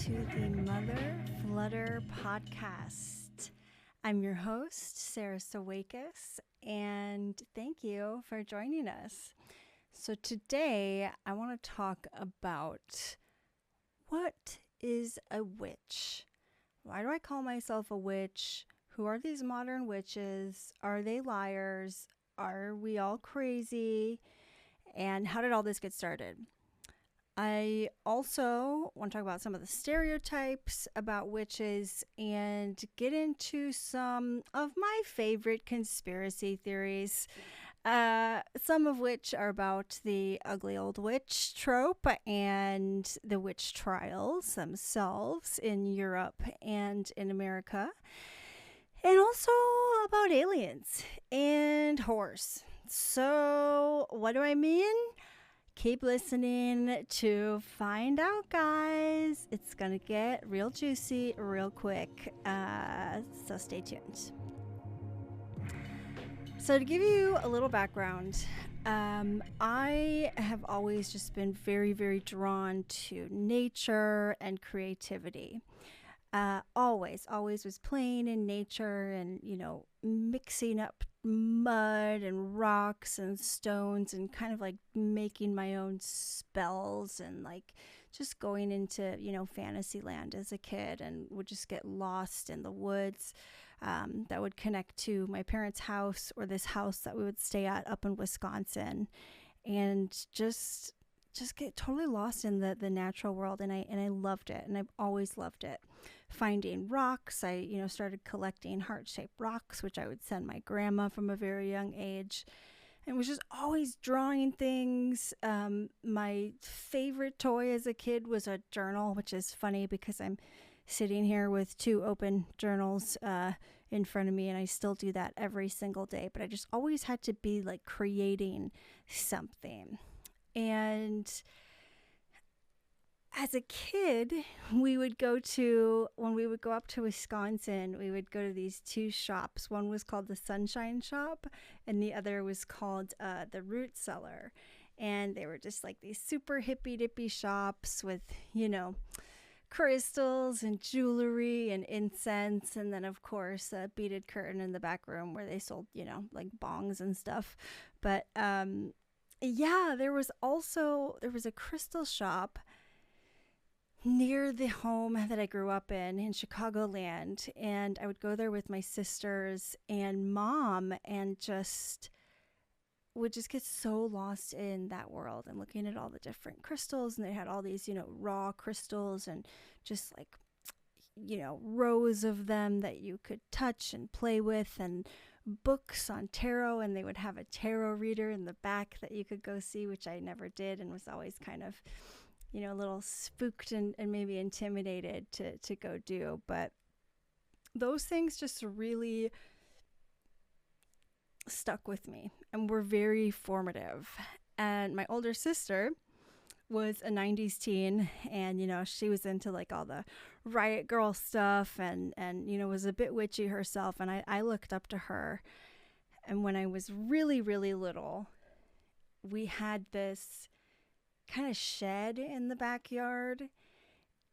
to the Mother Flutter podcast. I'm your host, Sarah Sawakis, and thank you for joining us. So today I want to talk about what is a witch? Why do I call myself a witch? Who are these modern witches? Are they liars? Are we all crazy? And how did all this get started? I also want to talk about some of the stereotypes about witches and get into some of my favorite conspiracy theories, some of which are about the ugly old witch trope and the witch trials themselves in Europe and in America, and also about aliens and horrors. So, what do I mean? Keep listening to find out, guys. It's going to get real juicy real quick, so stay tuned. So to give you a little background, I have always just been very, very drawn to nature and creativity. Always was playing in nature and, mixing up mud and rocks and stones and kind of like making my own spells and like just going into, fantasy land as a kid, and would just get lost in the woods that would connect to my parents' house or this house that we would stay at up in Wisconsin, and just get totally lost in the natural world. And I loved it, and I've always loved it. Finding rocks, I started collecting heart-shaped rocks, which I would send my grandma from a very young age, and was just always drawing things. My favorite toy as a kid was a journal, which is funny because I'm sitting here with two open journals in front of me, and I still do that every single day. But I just always had to be like creating something. And as a kid, when we would go up to Wisconsin, we would go to these two shops. One was called the Sunshine Shop, and the other was called the Root Cellar. And they were just like these super hippy-dippy shops with, crystals and jewelry and incense. And then, of course, a beaded curtain in the back room where they sold, like bongs and stuff. But there was a crystal shop near the home that I grew up in Chicagoland, and I would go there with my sisters and mom, and would just get so lost in that world and looking at all the different crystals. And they had all these, raw crystals and just like, rows of them that you could touch and play with, and books on tarot, and they would have a tarot reader in the back that you could go see, which I never did, and was always kind of a little spooked and maybe intimidated to go do. But those things just really stuck with me and were very formative. And my older sister was a 90s teen, and she was into like all the Riot Girl stuff, and was a bit witchy herself, and I looked up to her. And when I was really, really little, we had this kind of shed in the backyard,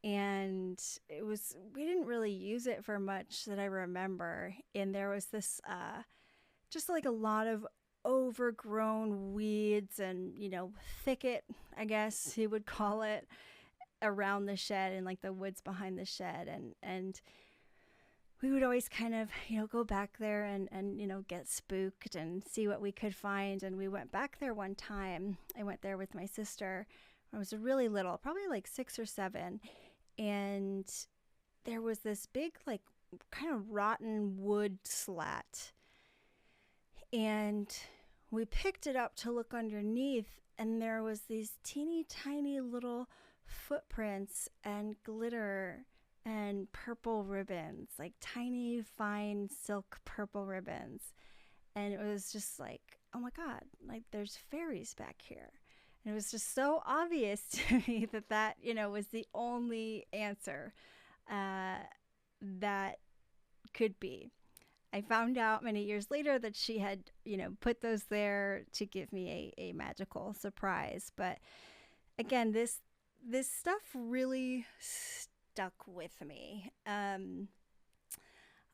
and we didn't really use it for much that I remember. And there was this just like a lot of overgrown weeds and thicket, I guess you would call it, around the shed and like the woods behind the shed, and we would always kind of go back there and get spooked and see what we could find. And we went back there one time. I went there with my sister when I was really little, probably like 6 or 7, and there was this big like kind of rotten wood slat, and we picked it up to look underneath, and there was these teeny tiny little footprints and glitter and purple ribbons, like tiny fine silk purple ribbons. And it was just like, oh my God, like there's fairies back here. And it was just so obvious to me that was the only answer that could be. I found out many years later that she had, put those there to give me a magical surprise. But again, this stuff really stuck with me.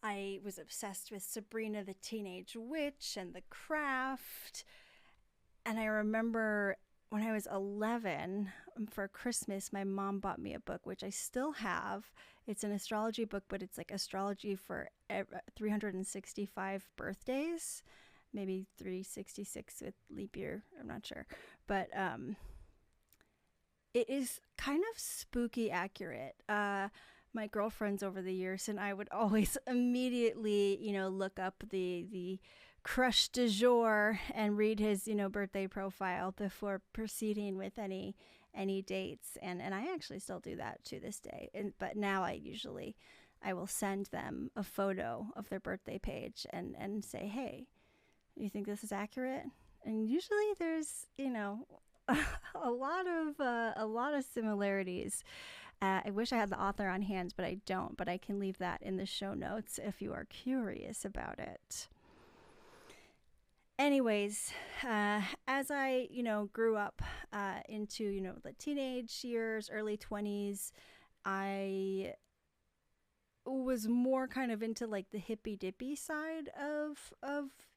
I was obsessed with Sabrina the Teenage Witch and The Craft. And I remember when I was 11, for Christmas, my mom bought me a book, which I still have. It's an astrology book, but it's like astrology for 365 birthdays, maybe 366 with leap year. I'm not sure. But it is kind of spooky accurate. My girlfriends over the years and I would always immediately, look up the crush du jour and read his, birthday profile before proceeding with any dates. And I actually still do that to this day. But now I will send them a photo of their birthday page and say, hey, you think this is accurate? And usually there's, a lot of similarities. I wish I had the author on hand, but I don't. But I can leave that in the show notes if you are curious about it. Anyways, as I, grew up into, the teenage years, early 20s, I was more kind of into like the hippy dippy side of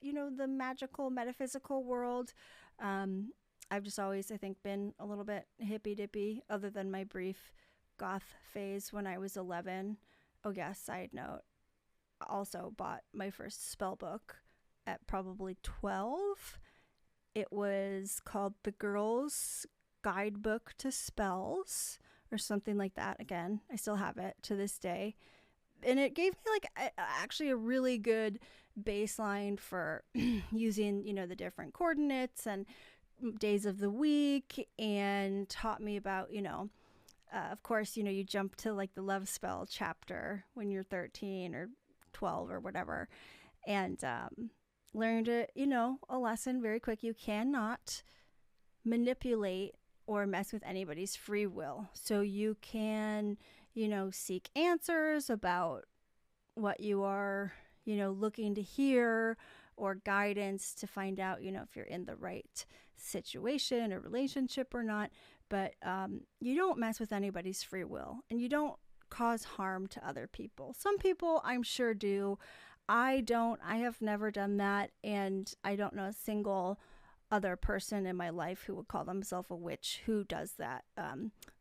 the magical metaphysical world. I've just always, I think, been a little bit hippy dippy, other than my brief goth phase when I was 11. Oh yeah, side note, also bought my first spell book at probably 12. It was called The Girl's Guidebook to Spells or something like that. Again, I still have it to this day. And it gave me actually a really good baseline for using, the different coordinates and days of the week, and taught me about, of course, you jump to like the love spell chapter when you're 13 or 12 or whatever, and learned a lesson very quick. You cannot manipulate or mess with anybody's free will. So you can, seek answers about what you are, looking to hear, or guidance to find out, if you're in the right situation or relationship or not. But you don't mess with anybody's free will, and you don't cause harm to other people. Some people I'm sure do. I don't. I have never done that, and I don't know a single other person in my life who would call themselves a witch who does that.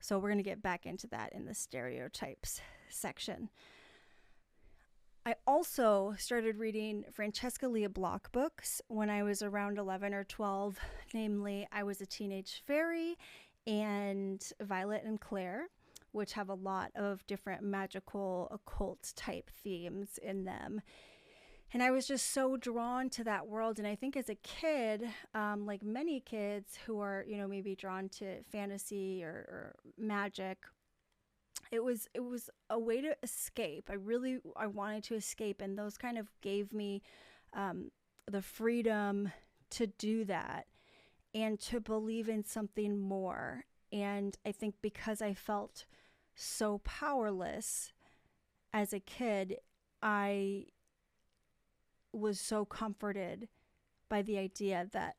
So we're going to get back into that in the stereotypes section. I also started reading Francesca Lia Block books when I was around 11 or 12. Namely, I Was a Teenage Fairy and Violet and Claire, which have a lot of different magical occult type themes in them. And I was just so drawn to that world. And I think as a kid, like many kids who are, maybe drawn to fantasy or magic, it was a way to escape. I wanted to escape. And those kind of gave me the freedom to do that and to believe in something more. And I think because I felt so powerless as a kid, I was so comforted by the idea that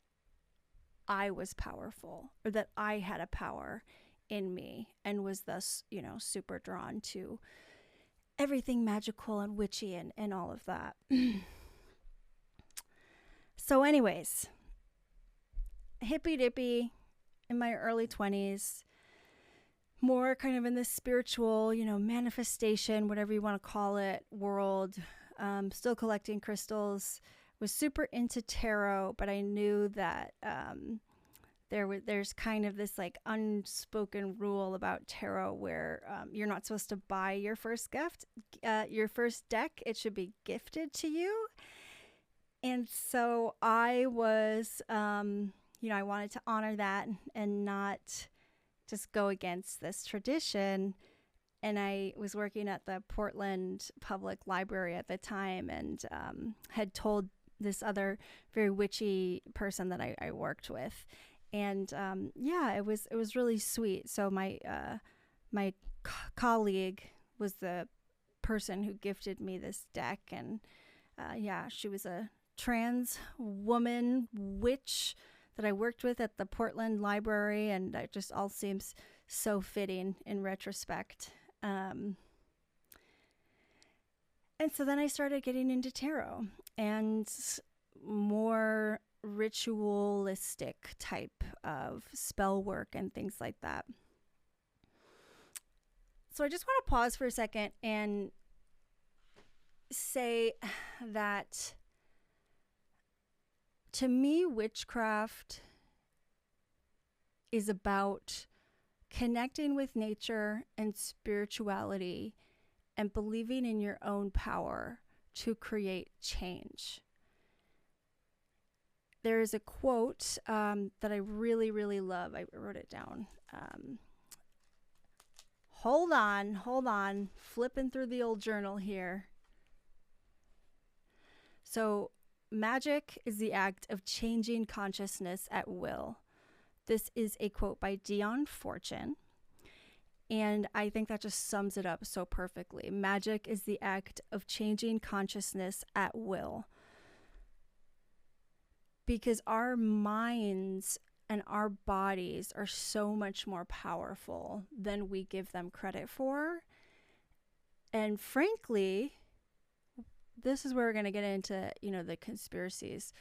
I was powerful, or that I had a power in me, and was thus, super drawn to everything magical and witchy and all of that. So anyways, hippy dippy in my early 20s, more kind of in the spiritual, manifestation, whatever you want to call it, world. Still collecting crystals, was super into tarot, but I knew that there's kind of this like unspoken rule about tarot where you're not supposed to buy your first gift, your first deck. It should be gifted to you. And so I was, I wanted to honor that and not just go against this tradition. And I was working at the Portland Public Library at the time, and had told this other very witchy person that I worked with. And it was really sweet. So my colleague was the person who gifted me this deck. And she was a trans woman witch that I worked with at the Portland Library. And it just all seems so fitting in retrospect. And so then I started getting into tarot and more ritualistic type of spell work and things like that. So I just want to pause for a second and say that to me, witchcraft is about connecting with nature and spirituality and believing in your own power to create change. There is a quote that I really, really love. I wrote it down. Hold on. Flipping through the old journal here. So, magic is the act of changing consciousness at will. This is a quote by Dion Fortune. And I think that just sums it up so perfectly. Magic is the act of changing consciousness at will. Because our minds and our bodies are so much more powerful than we give them credit for. And frankly, this is where we're going to get into, the conspiracies.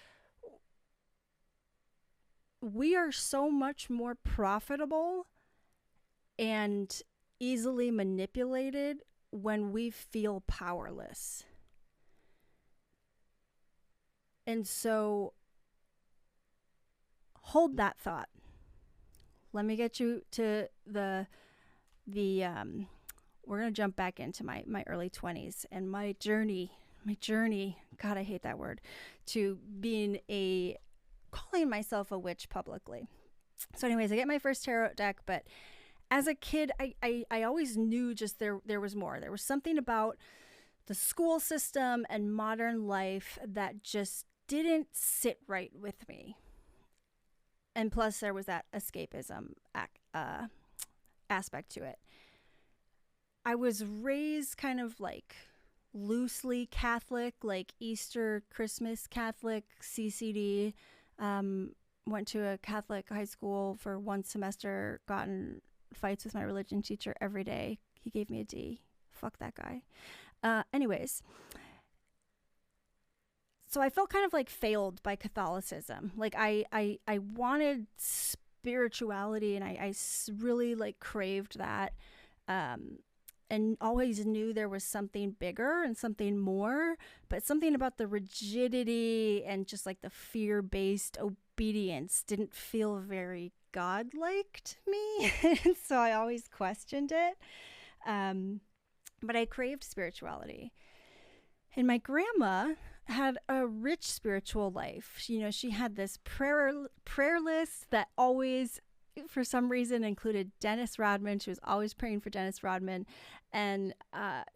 We are so much more profitable and easily manipulated when we feel powerless. And so hold that thought. Let me get you to the we're going to jump back into my early 20s and my journey, God, I hate that word, to calling myself a witch publicly. So anyways, I get my first tarot deck, but as a kid, I always knew just there was more. There was something about the school system and modern life that just didn't sit right with me. And plus, there was that escapism aspect to it. I was raised kind of like loosely Catholic, like Easter, Christmas Catholic, CCD. Went to a Catholic high school for one semester, got in fights with my religion teacher every day. He gave me a D. Fuck that guy. Anyways. So I felt kind of like failed by Catholicism. Like I wanted spirituality and I really like craved that. And always knew there was something bigger and something more, but something about the rigidity and just like the fear-based obedience didn't feel very godlike to me. And so I always questioned it. But I craved spirituality. And my grandma had a rich spiritual life. She had this prayer list that always, for some reason, included Dennis Rodman. She was always praying for Dennis Rodman. And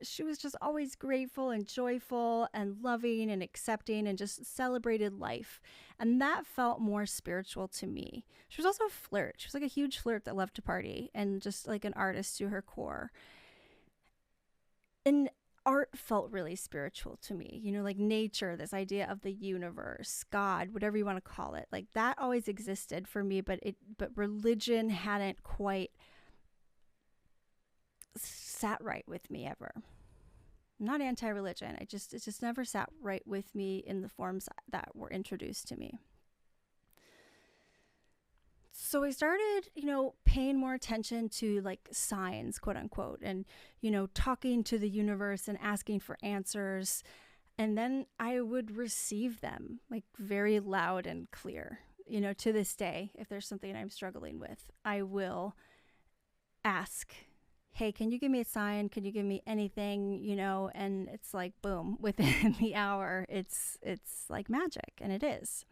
she was just always grateful and joyful and loving and accepting and just celebrated life. And that felt more spiritual to me. She was also a flirt. She was like a huge flirt that loved to party and just like an artist to her core. And art felt really spiritual to me, like nature, this idea of the universe, God, whatever you want to call it. Like that always existed for me, but religion hadn't quite sat right with me ever. I'm not anti-religion. It just never sat right with me in the forms that were introduced to me. So I started, paying more attention to like signs, quote unquote, and, talking to the universe and asking for answers. And then I would receive them like very loud and clear. To this day, if there's something I'm struggling with, I will ask, hey, can you give me a sign? Can you give me anything? And it's like, boom, within the hour, it's like magic, and it is.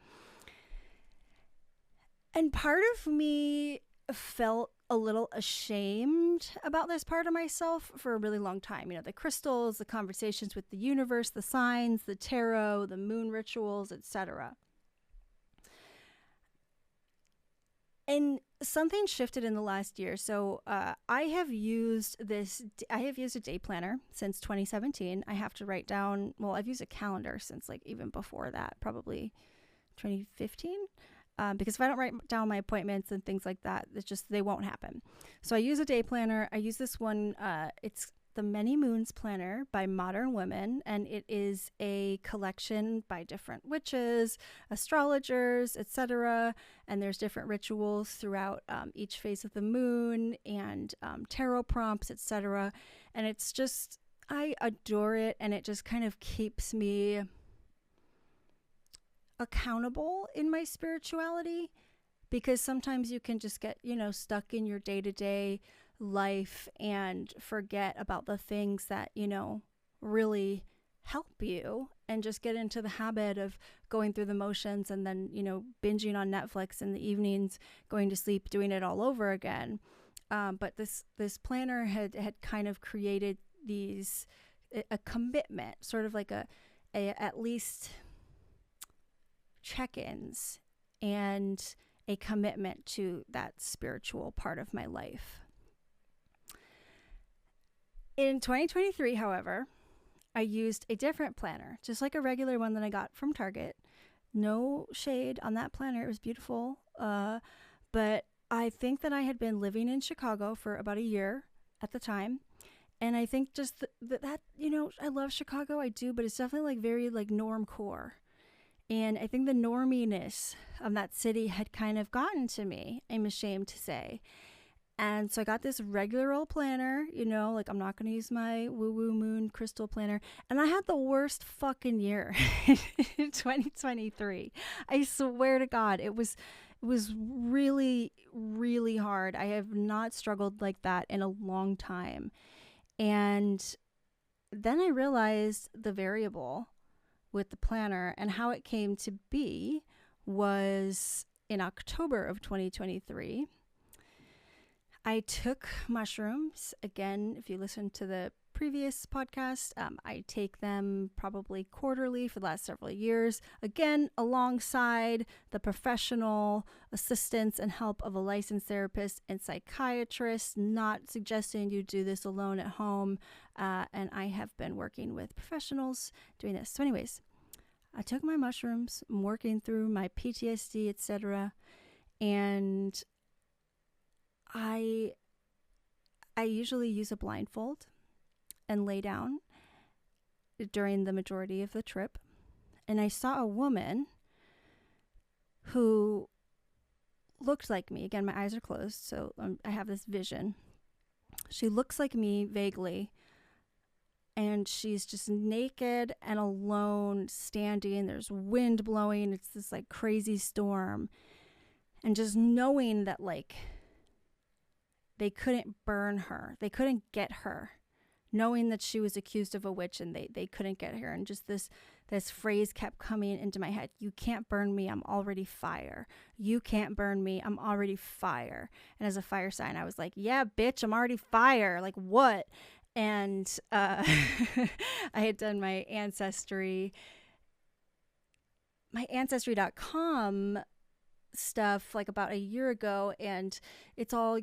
And part of me felt a little ashamed about this part of myself for a really long time. The crystals, the conversations with the universe, the signs, the tarot, the moon rituals, etc. And something shifted in the last year. So I have used a day planner since 2017. I have to write down, I've used a calendar since like even before that, probably 2015. Because if I don't write down my appointments and things like that, they won't happen. So I use a day planner. I use this one. It's the Many Moons Planner by Modern Women, and it is a collection by different witches, astrologers, etc. And there's different rituals throughout each phase of the moon, and tarot prompts, etc. And it's just, I adore it, and it just kind of keeps me accountable in my spirituality, because sometimes you can just get, stuck in your day-to-day life and forget about the things that, really help you, and just get into the habit of going through the motions, and then, binging on Netflix in the evenings, going to sleep, doing it all over again. But this planner had kind of created a commitment, sort of like a at least check-ins, and a commitment to that spiritual part of my life. In 2023, however, I used a different planner, just like a regular one that I got from Target. No shade on that planner. It was beautiful. But I think that I had been living in Chicago for about a year at the time. And I think just that, I love Chicago. I do, but it's definitely very normcore. And I think the norminess of that city had kind of gotten to me, I'm ashamed to say. And so I got this regular old planner, I'm not going to use my woo-woo moon crystal planner. And I had the worst fucking year in 2023. I swear to God, it was really, really hard. I have not struggled like that in a long time. And then I realized the variable with the planner, and how it came to be was in October of 2023. I took mushrooms. Again, if you listen to the previous podcast, I take them probably quarterly for the last several years. Again, alongside the professional assistance and help of a licensed therapist and psychiatrist. Not suggesting you do this alone at home. And I have been working with professionals doing this. So anyways, I took my mushrooms. I'm working through my PTSD, etc. And I usually use a blindfold and lay down during the majority of the trip. And I saw a woman who looked like me. Again, my eyes are closed, so I have this vision. She looks like me vaguely, and she's just naked and alone, standing. There's wind blowing. It's this crazy storm. And just knowing that they couldn't burn her. They couldn't get her. Knowing that she was accused of a witch, and they couldn't get her. And just this phrase kept coming into my head. You can't burn me. I'm already fire. You can't burn me. I'm already fire. And as a fire sign, I was like, yeah, bitch, I'm already fire. Like what? And I had done my ancestry.com stuff about a year ago, and it's all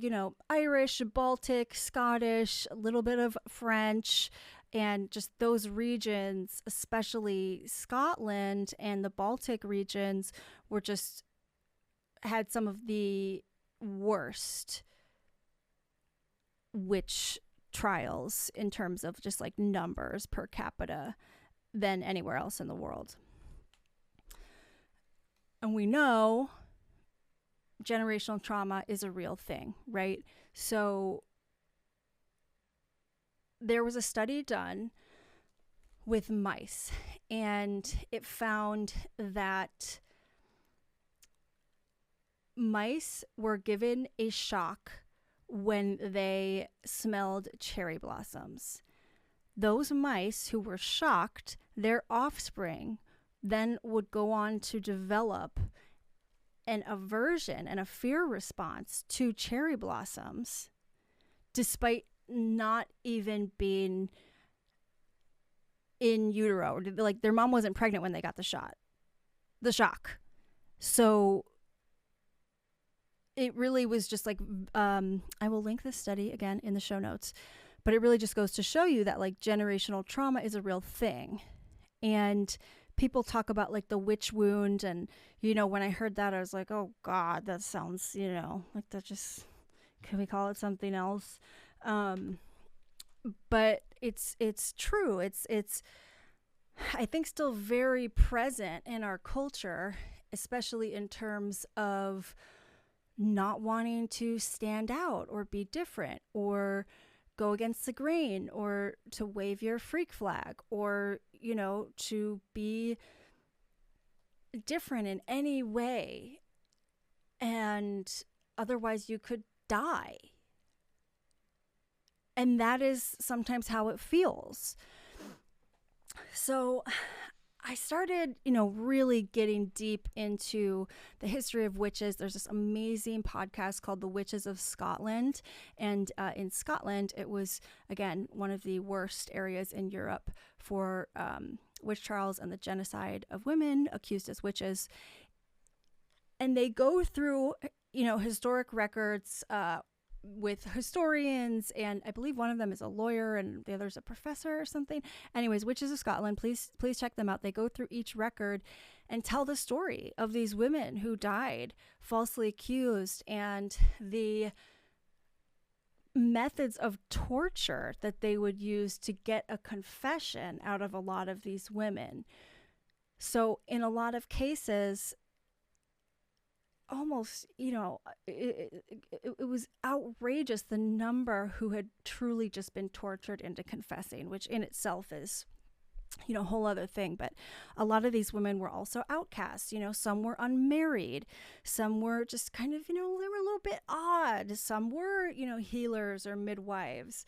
Irish, Baltic, Scottish, a little bit of French, and just those regions, especially Scotland and the Baltic regions, had some of the worst witch trials in terms of just numbers per capita than anywhere else in the world. And we know generational trauma is a real thing, right? So there was a study done with mice, and it found that mice were given a shock when they smelled cherry blossoms. Those mice who were shocked, their offspring then would go on to develop an aversion and a fear response to cherry blossoms, despite not even being in utero. Their mom wasn't pregnant when they got the shock. So it really was just I will link this study again in the show notes, but it really just goes to show you that generational trauma is a real thing. And people talk about the witch wound, and when I heard that, I was like, oh God, that sounds that just, can we call it something else? but it's true. It's I think still very present in our culture, especially in terms of not wanting to stand out or be different or go against the grain or to wave your freak flag or, to be different in any way. And otherwise you could die. And that is sometimes how it feels. So I started, really getting deep into the history of witches. There's this amazing podcast called The Witches of Scotland. And in Scotland, it was, again, one of the worst areas in Europe for witch trials and the genocide of women accused as witches. And they go through, historic records with historians, and I believe one of them is a lawyer and the other's a professor or something. Anyways, Witches of Scotland, please check them out. They go through each record and tell the story of these women who died falsely accused and the methods of torture that they would use to get a confession out of a lot of these women. So in a lot of cases, almost, it was outrageous, the number who had truly just been tortured into confessing, which in itself is, a whole other thing. But a lot of these women were also outcasts. Some were unmarried. Some were just kind of, they were a little bit odd. Some were, healers or midwives.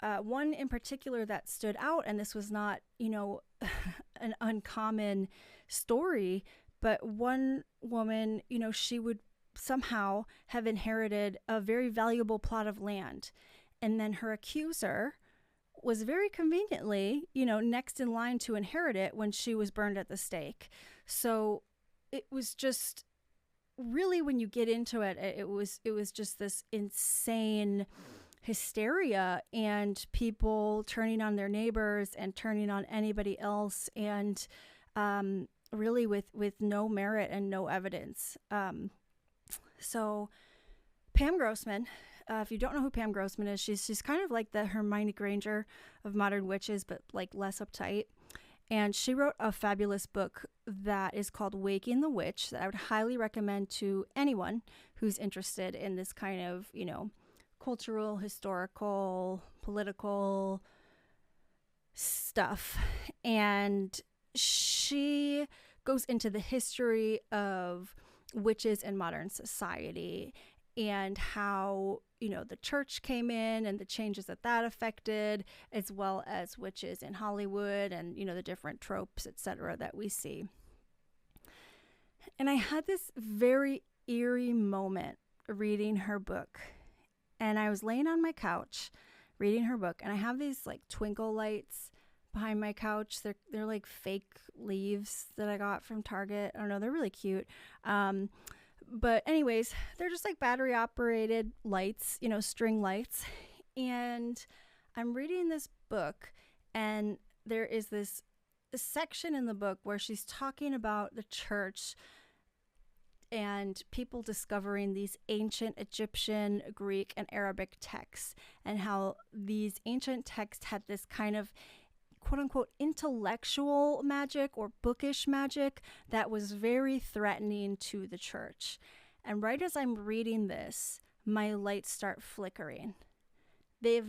One in particular that stood out, and this was not, an uncommon story, but one woman, she would somehow have inherited a very valuable plot of land. And then her accuser was very conveniently, next in line to inherit it when she was burned at the stake. So it was just really, when you get into it, it was just this insane hysteria and people turning on their neighbors and turning on anybody else. And, really with no merit and no evidence. So Pam Grossman, if you don't know who Pam Grossman is, she's kind of like the Hermione Granger of modern witches, but like less uptight. And she wrote a fabulous book that is called Waking the Witch that I would highly recommend to anyone who's interested in this kind of, cultural, historical, political stuff. And she goes into the history of witches in modern society and how, the church came in and the changes that affected, as well as witches in Hollywood and, the different tropes, etc., that we see. And I had this very eerie moment reading her book. And I was laying on my couch reading her book, and I have these like twinkle lights behind my couch. They're like fake leaves that I got from Target. I don't know, they're really cute. But anyways, they're just like battery operated lights, string lights. And I'm reading this book, and there is this section in the book where she's talking about the church and people discovering these ancient Egyptian, Greek, and Arabic texts, and how these ancient texts had this kind of quote-unquote intellectual magic or bookish magic that was very threatening to the church. And right as I'm reading this, my lights start flickering. They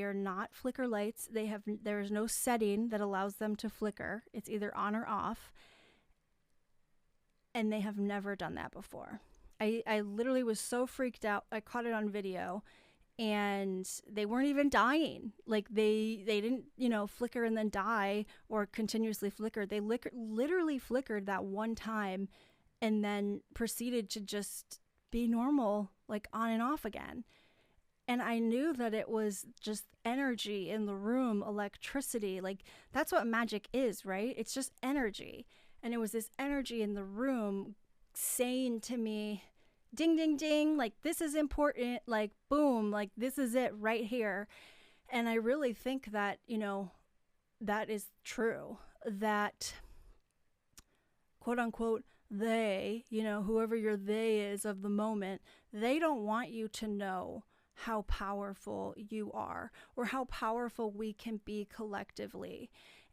are not flicker lights. There is no setting that allows them to flicker. It's either on or off. And they have never done that before. I literally was so freaked out. I caught it on video. And they weren't even dying. Like they didn't, flicker and then die or continuously flicker. They literally flickered that one time and then proceeded to just be normal, like on and off again. And I knew that it was just energy in the room, electricity. Like that's what magic is, right? It's just energy. And it was this energy in the room saying to me, ding, ding, ding, like this is important, like boom, like this is it right here. And I really think that, that is true, that quote unquote, they, whoever your they is of the moment, they don't want you to know how powerful you are, or how powerful we can be collectively,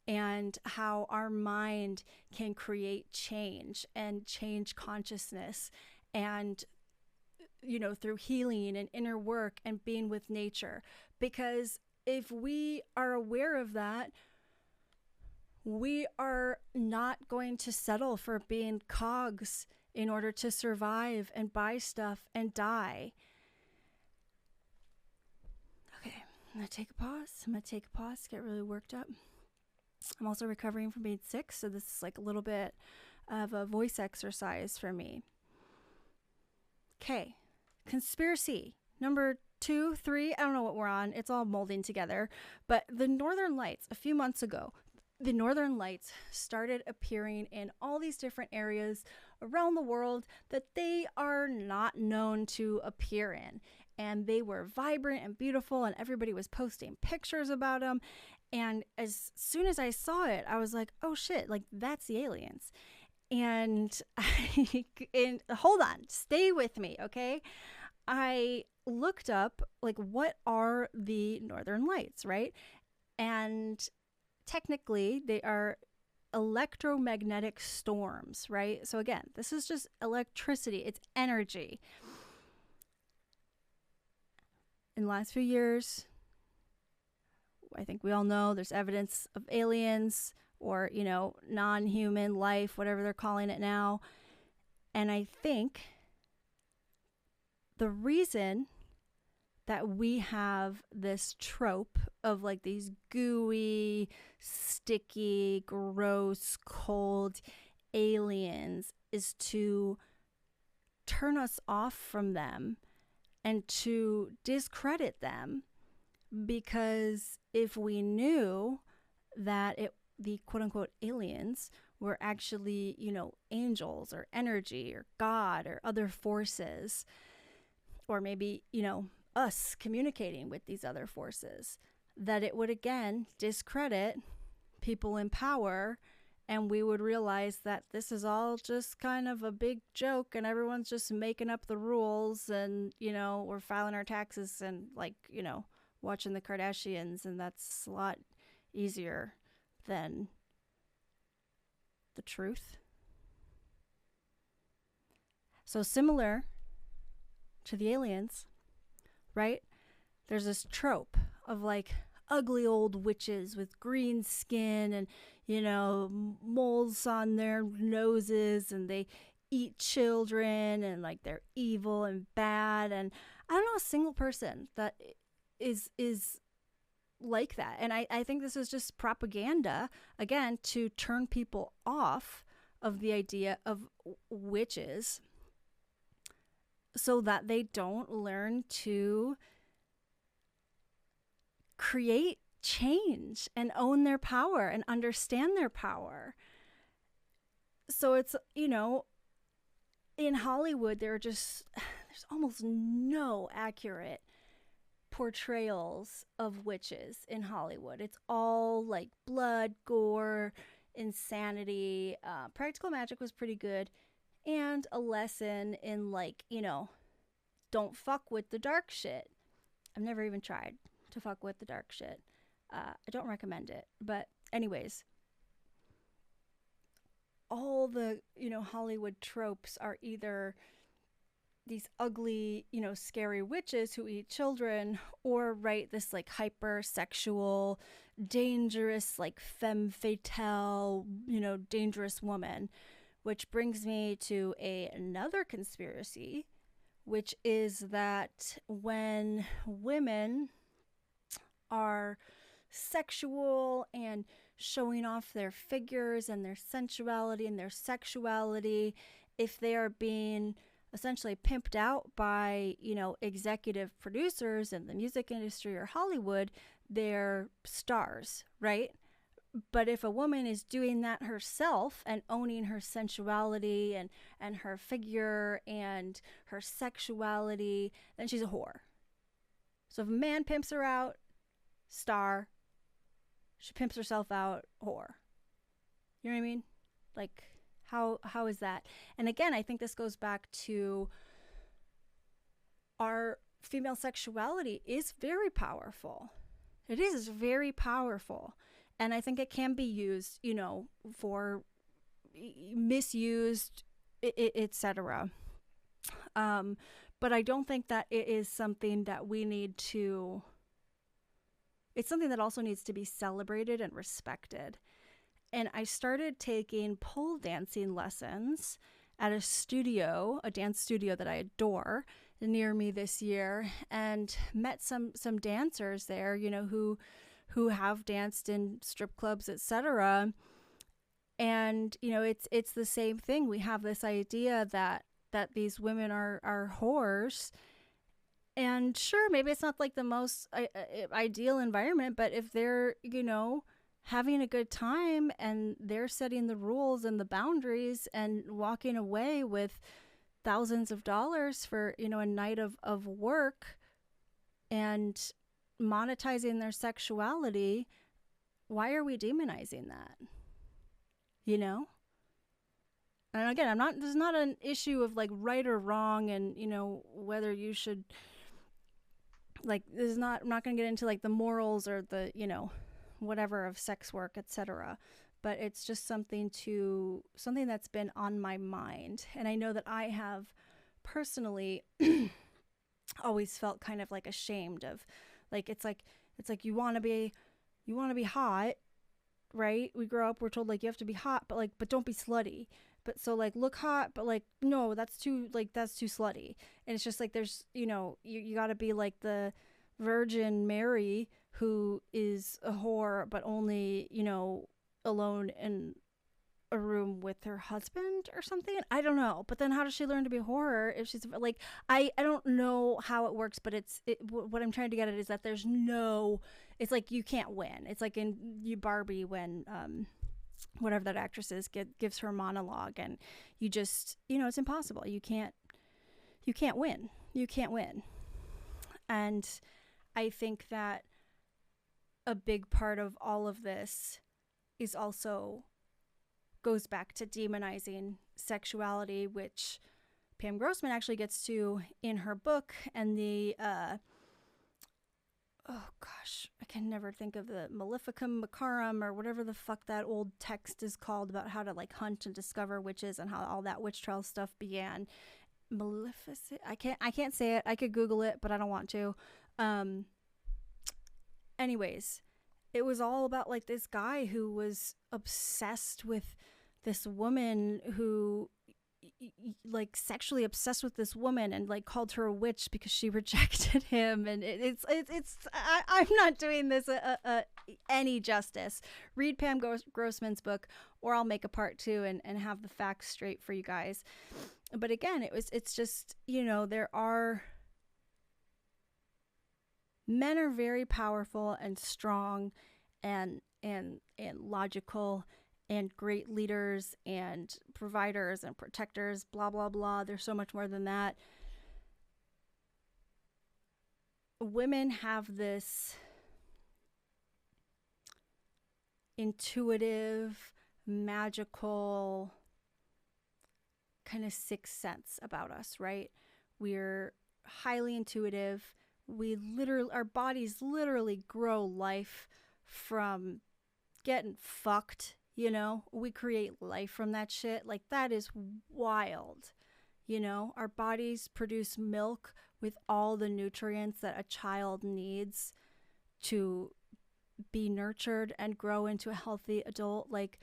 and how our mind can create change and change consciousness, and through healing and inner work and being with nature. Because if we are aware of that, we are not going to settle for being cogs in order to survive and buy stuff and die. Okay, I'm going to take a pause, get really worked up. I'm also recovering from being sick, so this is like a little bit of a voice exercise for me. Okay, conspiracy number 2, 3, I don't know what we're on. It's all molding together. But the Northern Lights, a few months ago, the Northern Lights started appearing in all these different areas around the world that they are not known to appear in. And they were vibrant and beautiful, and everybody was posting pictures about them. And as soon as I saw it, I was like, oh shit, like that's the aliens. And hold on, stay with me, okay? I looked up, like, what are the Northern Lights, right? And technically, they are electromagnetic storms, right? So again, this is just electricity. It's energy. In the last few years, I think we all know there's evidence of aliens or, non-human life, whatever they're calling it now. And I think the reason that we have this trope of like these gooey, sticky, gross, cold aliens is to turn us off from them and to discredit them. Because if we knew that the quote-unquote aliens were actually, angels or energy or God or other forces, or maybe, us communicating with these other forces, that it would again discredit people in power, and we would realize that this is all just kind of a big joke and everyone's just making up the rules, and, we're filing our taxes and watching the Kardashians, and that's a lot easier than the truth. So similar to the aliens, right? There's this trope of like ugly old witches with green skin and, moles on their noses, and they eat children, and like they're evil and bad. And I don't know a single person that is like that. And I think this is just propaganda, again, to turn people off of the idea of witches so that they don't learn to create change and own their power and understand their power. So it's, in Hollywood, there's almost no accurate portrayals of witches in Hollywood. It's all like blood, gore, insanity. Practical Magic was pretty good, and a lesson in don't fuck with the dark shit. I've never even tried to fuck with the dark shit. I don't recommend it. But anyways, all the Hollywood tropes are either these ugly, scary witches who eat children, or this like hypersexual, dangerous, like femme fatale, dangerous woman. Which brings me to another conspiracy, which is that when women are sexual and showing off their figures and their sensuality and their sexuality, if they are being essentially pimped out by, executive producers in the music industry or Hollywood, they're stars, right? But if a woman is doing that herself and owning her sensuality and her figure and her sexuality, then she's a whore. So if a man pimps her out, star. She pimps herself out, whore. You know what I mean? Like, how is that? And again, I think this goes back to our female sexuality is very powerful. It is very powerful. And I think it can be used, for misused, etc. But I don't think that it is something that we need to, it's something that also needs to be celebrated and respected. And I started taking pole dancing lessons at a dance studio that I adore near me this year, and met some dancers there, who have danced in strip clubs, etc. And, it's the same thing. We have this idea that these women are whores. And sure, maybe it's not like the most ideal environment, but if they're, having a good time and they're setting the rules and the boundaries and walking away with thousands of dollars for, a night of work and monetizing their sexuality, why are we demonizing that? And again, there's not an issue of like right or wrong and, whether you should, like, I'm not going to get into like the morals or the, whatever of sex work, etc. But it's just something that's been on my mind. And I know that I have personally always felt kind of like ashamed of, like, it's like you want to be hot, right? We grow up, we're told like you have to be hot, but don't be slutty. But so like look hot, but like no, that's too slutty. And it's just like there's, you got to be like the Virgin Mary who is a whore, but only, alone in a room with her husband or something. I don't know. But then how does she learn to be a whore if she's like, I don't know how it works, but what I'm trying to get at is that there's it's like you can't win. It's like in Barbie when whatever that actress is gives her monologue, and you just, it's impossible. You can't win. You can't win. And I think that a big part of all of this is also goes back to demonizing sexuality, which Pam Grossman actually gets to in her book. And the I can never think of the Maleficarum or whatever the fuck that old text is called about how to like hunt and discover witches and how all that witch trial stuff began. Maleficent. I can't say it. I could Google it, but I don't want to. Anyways, it was all about like this guy who was obsessed with this woman, who like sexually obsessed with this woman, and like called her a witch because she rejected him. And I'm not doing this any justice. Read Pam Grossman's book, or I'll make a part 2 and have the facts straight for you guys. But again, it's just, men are very powerful and strong and logical and great leaders and providers and protectors, blah, blah, blah. There's so much more than that. Women have this intuitive, magical kind of sixth sense about us, right? We're highly intuitive. Our bodies literally grow life from getting fucked, we create life from that shit. Like, that is wild. Our bodies produce milk with all the nutrients that a child needs to be nurtured and grow into a healthy adult. Like,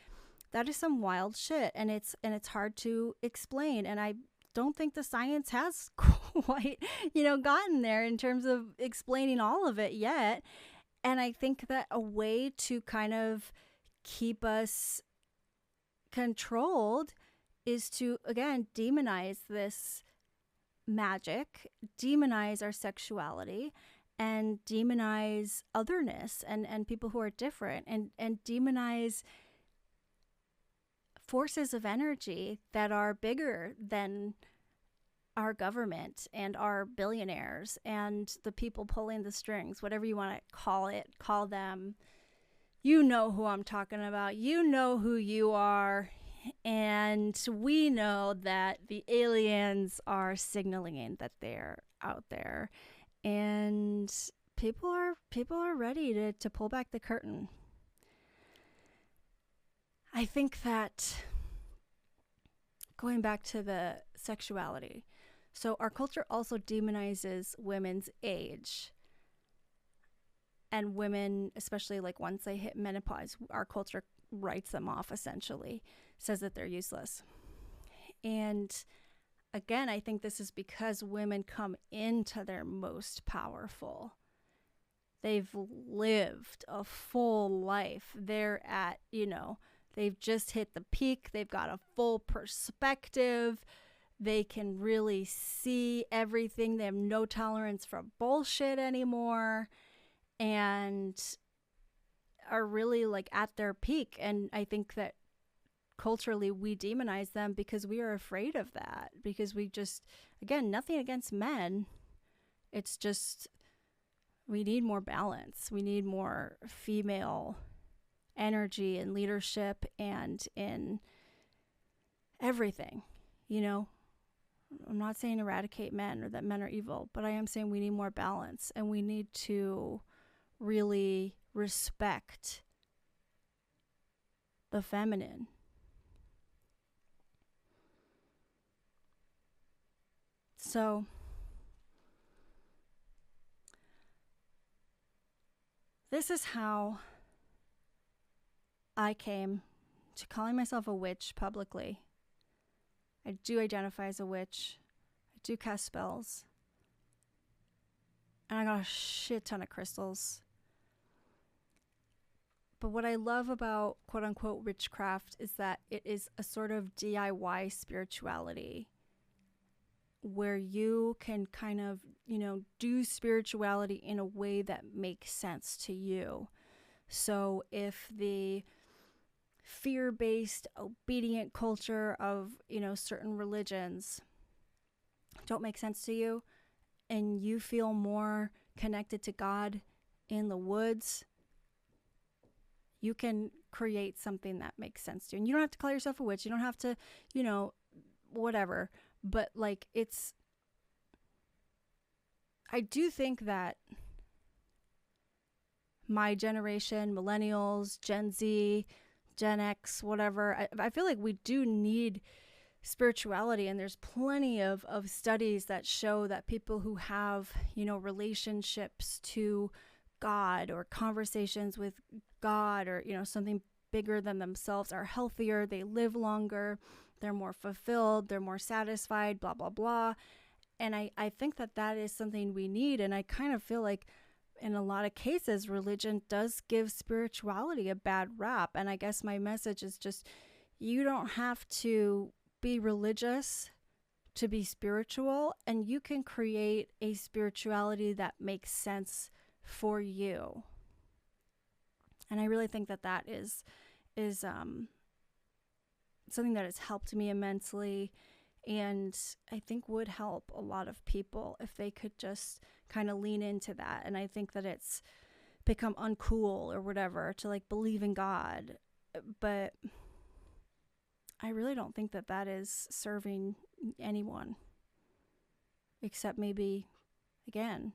that is some wild shit, and it's hard to explain. And I don't think the science has quite, gotten there in terms of explaining all of it yet. And I think that a way to kind of keep us controlled is to, again, demonize this magic, demonize our sexuality, and demonize otherness and people who are different, and demonize forces of energy that are bigger than our government and our billionaires and the people pulling the strings, whatever you want to call them. You know who I'm talking about. You know who you are. And we know that the aliens are signaling that they're out there. And people are ready to pull back the curtain. I think that going back to the sexuality, so our culture also demonizes women's age. And women, especially like once they hit menopause, our culture writes them off, essentially, says that they're useless. And again, I think this is because women come into their most powerful. They've lived a full life. They're at, they've just hit the peak. They've got a full perspective. They can really see everything. They have no tolerance for bullshit anymore and are really like at their peak. And I think that culturally we demonize them because we are afraid of that, because we just, again, nothing against men. It's just, we need more balance. We need more female energy and leadership and in everything, I'm not saying eradicate men or that men are evil, but I am saying we need more balance, and we need to really respect the feminine. So this is how I came to calling myself a witch publicly. I do identify as a witch. I do cast spells. And I got a shit ton of crystals. But what I love about quote unquote witchcraft is that it is a sort of DIY spirituality where you can kind of, do spirituality in a way that makes sense to you. So if the fear-based, obedient culture of, certain religions don't make sense to you, and you feel more connected to God in the woods, you can create something that makes sense to you. And you don't have to call yourself a witch. You don't have to, whatever. But I do think that my generation, millennials, Gen Z, Gen X, whatever, I feel like we do need spirituality. And there's plenty of studies that show that people who have, relationships to God or conversations with God or, something bigger than themselves are healthier, they live longer, they're more fulfilled, they're more satisfied, blah, blah, blah. And I think that is something we need. And I kind of feel like in a lot of cases, religion does give spirituality a bad rap. And I guess my message is just, you don't have to be religious to be spiritual, and you can create a spirituality that makes sense for you. And I really think that is something that has helped me immensely, and I think would help a lot of people if they could just kind of lean into that. And I think that it's become uncool or whatever to believe in God, but I really don't think that is serving anyone, except maybe, again,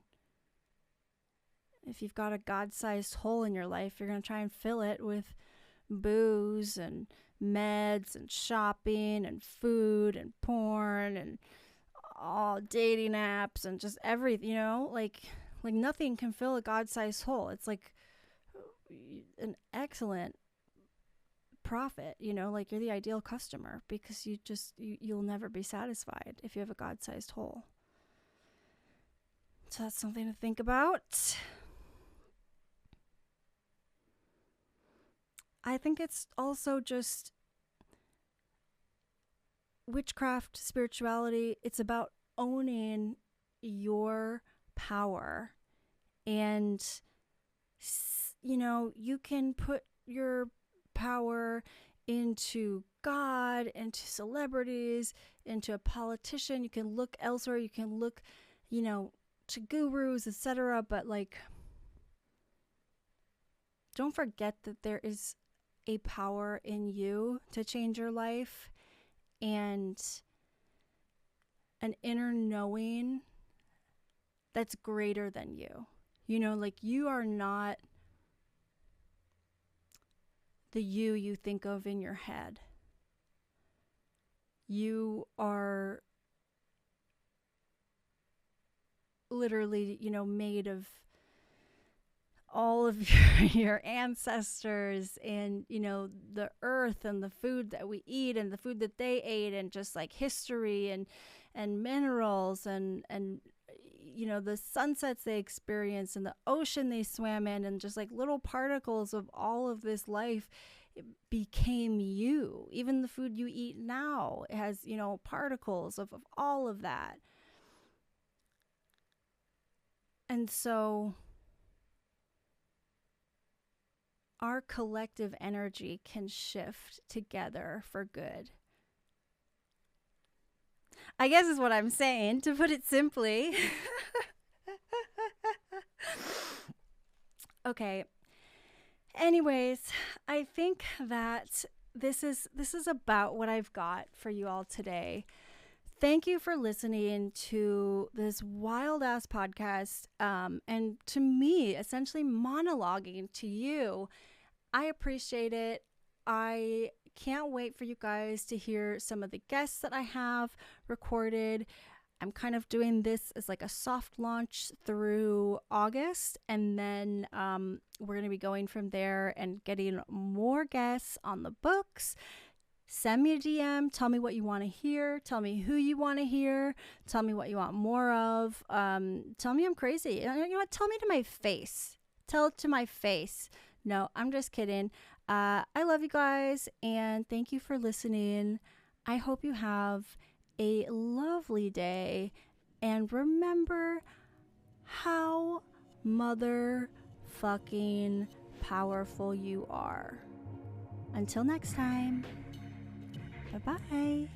if you've got a God-sized hole in your life, you're going to try and fill it with booze and meds and shopping and food and porn and all dating apps and just everything, like nothing can fill a God-sized hole. It's like an excellent profit, you're the ideal customer, because you'll never be satisfied if you have a God-sized hole. So that's something to think about. I think it's also just witchcraft, spirituality. It's about owning your power. And, you can put your power into God, into celebrities, into a politician. You can look elsewhere. You can look, to gurus, etc. But don't forget that there is a power in you to change your life, and an inner knowing that's greater than you. You know, like you are not the you think of in your head. You are literally, you know, made of all of your ancestors and, you know, the earth and the food that we eat and the food that they ate and just like history and minerals and you know, the sunsets they experienced and the ocean they swam in and just like little particles of all of this life became you. Even the food you eat now, it has, you know, particles of all of that. And so our collective energy can shift together for good. I guess is what I'm saying, to put it simply. Okay. Anyways, I think that this is about what I've got for you all today. Thank you for listening to this wild ass podcast, and to me, essentially monologuing to you. I appreciate it. I can't wait for you guys to hear some of the guests that I have recorded. I'm kind of doing this as like a soft launch through August, and then we're going to be going from there and getting more guests on the books. Send me a DM. Tell me what you want to hear. Tell me who you want to hear. Tell me what you want more of. Tell me I'm crazy. You know what? Tell me to my face. Tell it to my face. No, I'm just kidding. I love you guys, and thank you for listening. I hope you have a lovely day, and remember how motherfucking powerful you are. Until next time, bye-bye.